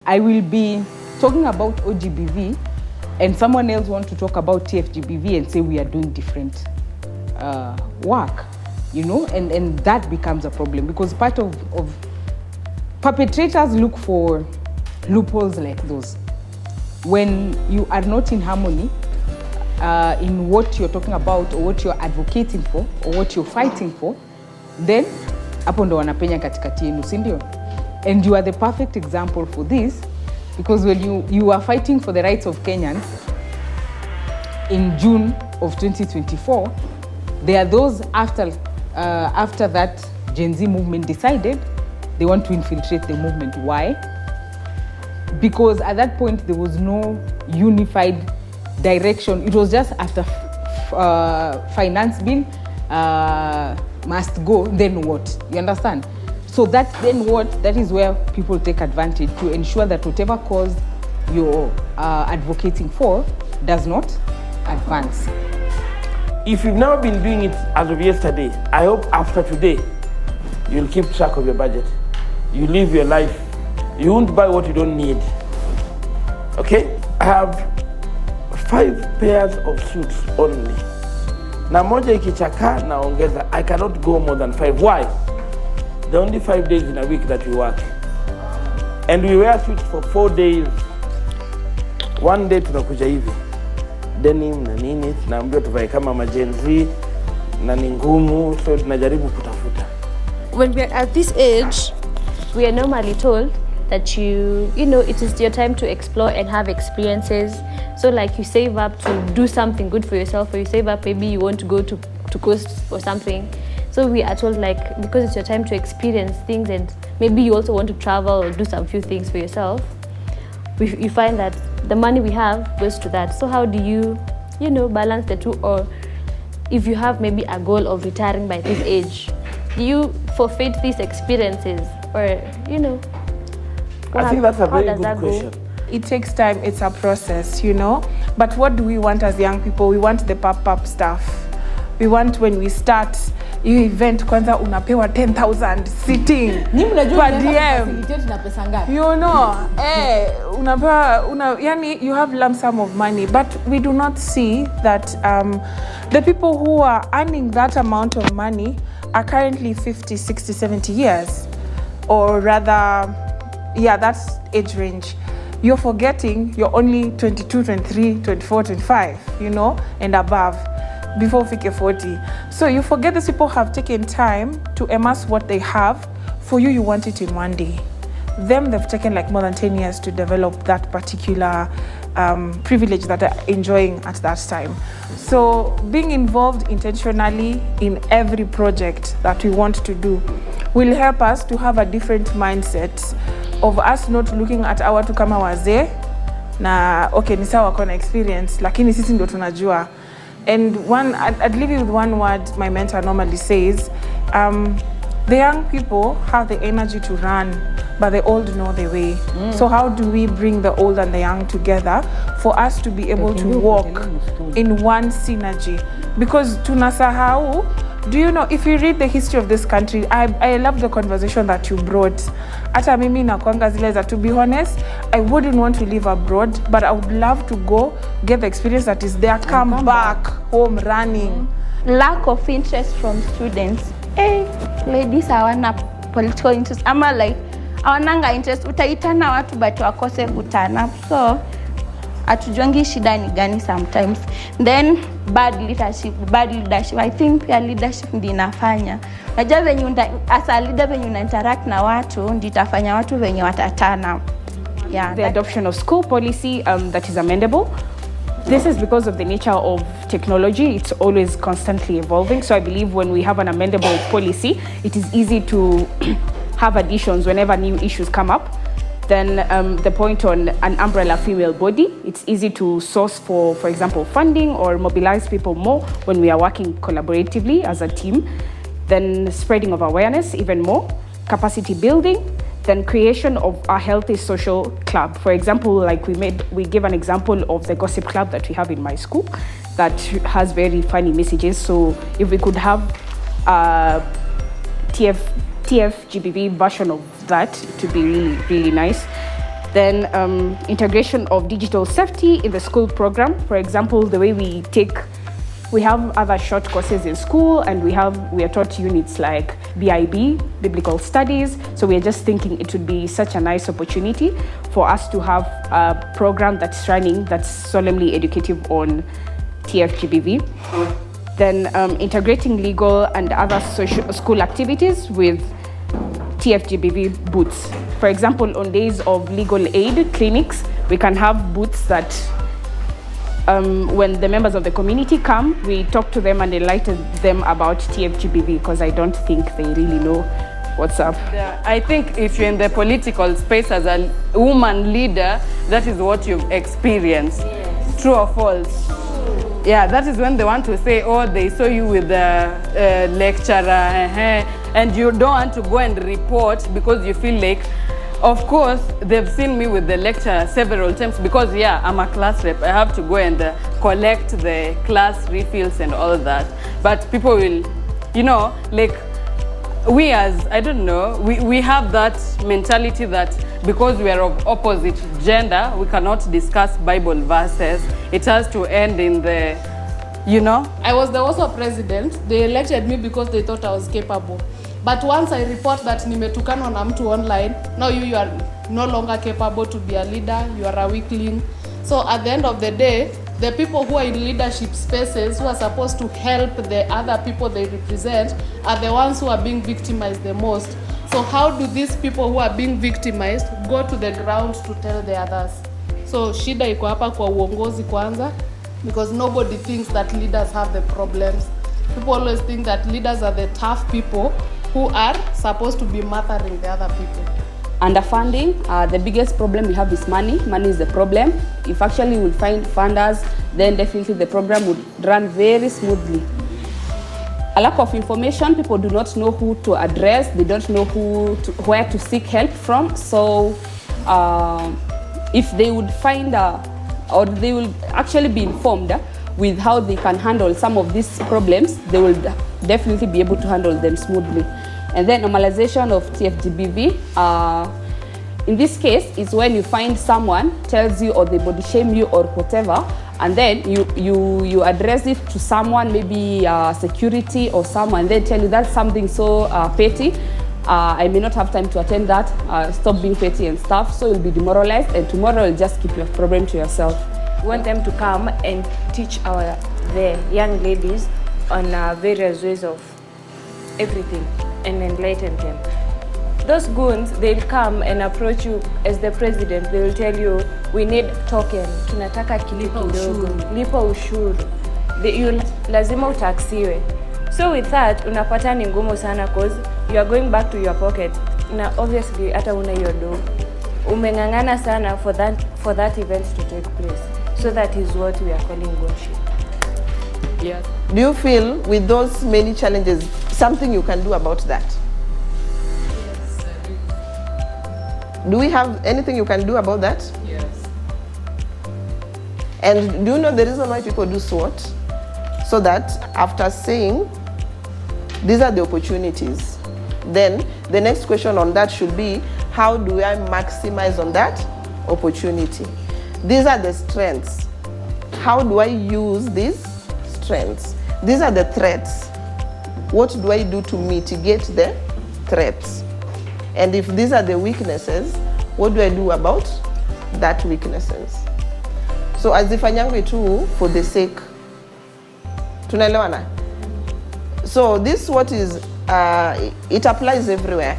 I will be talking about OGBV and someone else want to talk about TFGBV and say we are doing different work, you know, and that becomes a problem because part of perpetrators look for loopholes like those. When you are not in harmony in what you're talking about or what you're advocating for or what you're fighting for, then hapo ndo wanapenya katikati yenu, si ndio? And you are the perfect example for this because when you are fighting for the rights of Kenyans in June of 2024, there are those after that Gen Z movement decided they want to infiltrate the movement. Why? Because at that point there was no unified direction. It was just after finance bill must go, then what? You understand? So that then what? That is where people take advantage to ensure that whatever cause you're advocating for does not advance. If you've never been doing it as of yesterday, I hope after today you'll keep track of your budget. You live your life. You won't buy what you don't need. Okay? I have 5 pairs of suits only. Na moja ikichaka naongeza. I cannot go more than 5. Why? There are only 5 days in a week that we work. And we wear suits for 4 days. One day tunakuja hivi. Denim na nini, tunaambiwa tuvae kama majenzi na ni ngumu, so tunajaribu kutafuta. When we are at this age, we are normally told that you know, it is your time to explore and have experiences. So like you save up to do something good for yourself, or you save up, maybe you want to go to coast or something. So we are told like, because it's your time to experience things and maybe you also want to travel or do some few things for yourself, you find that the money we have goes to that. So how do you balance the two? Or if you have maybe a goal of retiring by this age, do you forfeit these experiences? Or, I think that's a very good question. It takes time, it's a process, But what do we want as young people? We want the pop-up stuff. We want when we start, you event kwanza unapewa 10,000 sitting per DM. Yani you have lump sum of money, but we do not see that the people who are earning that amount of money are currently 50, 60, 70 years, or rather, that's age range. You're forgetting you're only 22, 23, 24, 25, and above. Before fike 40. So you forget these people have taken time to amass what they have. For you want it in one day. Them, they've taken like more than 10 years to develop that particular privilege that they're enjoying at that time. So being involved intentionally in every project that we want to do will help us to have a different mindset of us not looking at our tu kama wazee na okay ni sawa wako na experience lakini sisi ndio tunajua. And I'd leave you with one word my mentor normally says, the young people have the energy to run, but the old know the way. So how do we bring the old and the young together for us to be able to walk in one synergy? Because tunasahau, do you know, if you read the history of this country, I love the conversation that you brought. Ata mimi nakuanga zile za, to be honest, I wouldn't want to live abroad, but I would love to go get the experience that is there, come back home running. Lack of interest from students. Ladies hawana political interest. Ama like, hawananga interest. Utaitana watu but wakose kutana. So, atujuangi shida ni gani sometimes. Then, bad leadership. I think pia leadership ndi inafanya. Najua venye as a leader venye una interact na watu, ndi itafanya watu venye watatana. Yeah, the adoption of school policy that is amendable. This is because of the nature of technology. It's always constantly evolving. So I believe when we have an amendable policy, it is easy to have additions whenever new issues come up. Then the point on an umbrella female body, it's easy to source for example, funding or mobilize people more when we are working collaboratively as a team. Then spreading of awareness even more, capacity building, then creation of a healthy social club. For example, like we give an example of the gossip club that we have in my school that has very funny messages. So if we could have a TFGBV version of that, it would be really, really nice. Then integration of digital safety in the school program. For example, the way we have other short courses in school, and we are taught units like BIB, Biblical Studies. So we are just thinking it would be such a nice opportunity for us to have a program that's running that's solemnly educative on TFGBV. Then integrating legal and other school activities with TFGBV booths. For example, on days of legal aid clinics, we can have booths that when the members of the community come, we talk to them and enlighten them about TFGBV, because I don't think they really know what's up. I think if you're in the political space as a woman leader, that is what you've experienced. Yes. True or false? True. Yeah, that is when they want to say, oh, they saw you with the lecturer, and you don't want to go and report because you feel like, of course, they've seen me with the lecturer several times because, yeah, I'm a class rep. I have to go and collect the class refills and all that. But people will, you know, like, we as, I don't know, we have that mentality that because we are of opposite gender, we cannot discuss Bible verses. It has to end in the, you know. I was the also president. They elected me because they thought I was capable. But once I report that nimetukanwa na mtu online, now you are no longer capable to be a leader, you are a weakling. So at the end of the day, the people who are in leadership spaces, who are supposed to help the other people they represent, are the ones who are being victimized the most. So how do these people who are being victimized go to the ground to tell the others? So shida iko hapa kwa uongozi kwanza, because nobody thinks that leaders have the problems. People always think that leaders are the tough people who are supposed to be mothering the other people. Underfunding, the biggest problem we have is money. Money is the problem. If actually we find funders, then definitely the program would run very smoothly. A lack of information, people do not know who to address, they don't know where to seek help from. So if they would find, or they will actually be informed with how they can handle some of these problems, they will definitely be able to handle them smoothly. And then normalization of TFGBV. In this case, is when you find someone tells you or they body shame you or whatever, and then you address it to someone, maybe security or someone, they tell you that's something so petty. I may not have time to attend that. Stop being petty and stuff. So you'll be demoralized, and tomorrow you'll just keep your problem to yourself. We want them to come and teach the young ladies on various ways of everything and enlighten them. Those goons, they'll come and approach you as the president. They will tell you, we need token, tunataka kitu kidogo, lipa ushuru. Lazima utaksiwe. So with that, unapata ni ngumu sana because you are going back to your pocket. Na obviously, hata una hiyo do. Umengangana sana for that event to take place. So that is what we are calling bullshit. Yes. Do you feel with those many challenges, something you can do about that? Yes, I do. Do we have anything you can do about that? Yes. And do you know the reason why people do SWOT? So that after saying, these are the opportunities, then the next question on that should be, how do I maximize on that opportunity? These are the strengths. How do I use these strengths? These are the threats. What do I do to mitigate the threats? And if these are the weaknesses, what do I do about that weaknesses? So azifanyangwe tu for the sake. Tunaelewana? So this what is, it applies everywhere.